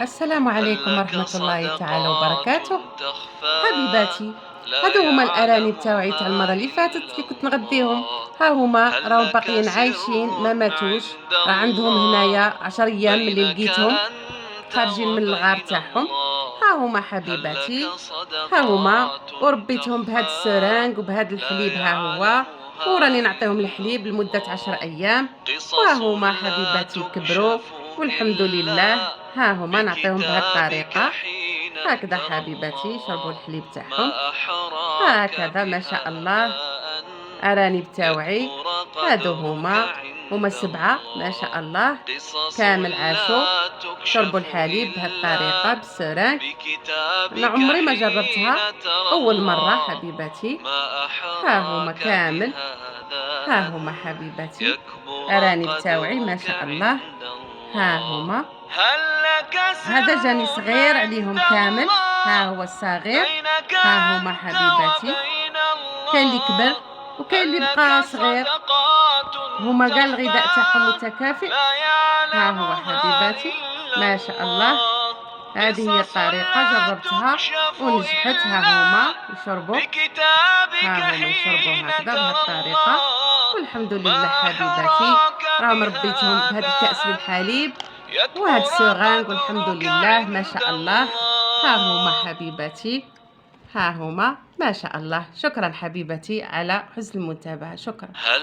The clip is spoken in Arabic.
السلام عليكم هل لك ورحمة الله تعالى صدقات وبركاته. تخفى حبيباتي، لا هادو هما الأرانب تاوعي تاع يعلمها المرة اللي فاتت إلا اللي كنت نغديهم. الله. ها هما هل راهم لك باقيين عايشين ما سر ماتوش. عند راه عندهم الله هنايا 10 أيام ملي بينك لقيتهم أنت خارجين من الغار وبين تاعهم. الله؟ ها هما هل لك حبيباتي، ها هما صدقات وربيتهم بهاد تخفى السرانج وبهاد لا الحليب. ها هو وراني يعلمها نعطيهم إلا الحليب لمدة 10 الله. أيام. وها قصص هما لا حبيباتي كبروا تكشف والحمد لله. إلا ها هما نعطيهم بهاد بكتابك الطريقة. حين هكذا ترى حبيباتي يشربوا الله. الحليب تاعهم. ما أحراك هكذا ما شاء الله. بهذا أن أرانب تاوعي يكبر هادو قدرك هما عند 7 ما شاء الله. الله. قصص كامل عاشوا لا شربوا تكشف الحليب بهذه الطريقة إلا بالسرانك. أنا بكتابك عمري ما حين جربتها، ترى أول مرة الله. حبيباتي. ما ها هما أحراك كامل، بهذا ها هما أن حبيباتي يكبر أرانب تاوعي ما قدرك شاء الله. عند ها الله. هما هل لك هذا سر جاني صغير عند عليهم كامل. ها الله هو الصغير. بينك ها هما أنت حبيباتي، وبين كاين اللي كبر الله؟ وكاين اللي هل بقى لك صغير. صدقات هما كاع الغذاء تاعهم تخفى متكافئ. لا ها هو يعلمها حبيباتي إلا ما شاء الله. الله. هذه هي قصص الطريقة لا جربتها تكشف ونجحت. ها إلا هما يشربوا، بكتابك ها هما يشربوا حين هكذا بهذه ترى الطريقة الله. والحمد لله ما حبيباتي. أحراك راهم ربيتهم بهذا بهذا الكأس أن بالحليب وهاد يكبر السوغانغ والحمد قدرك لله ما عند شاء الله. ها هما الله. حبيباتي، ها هما ما شاء الله. شكرا حبيبتي على حسن المتابعة. شكرا. هل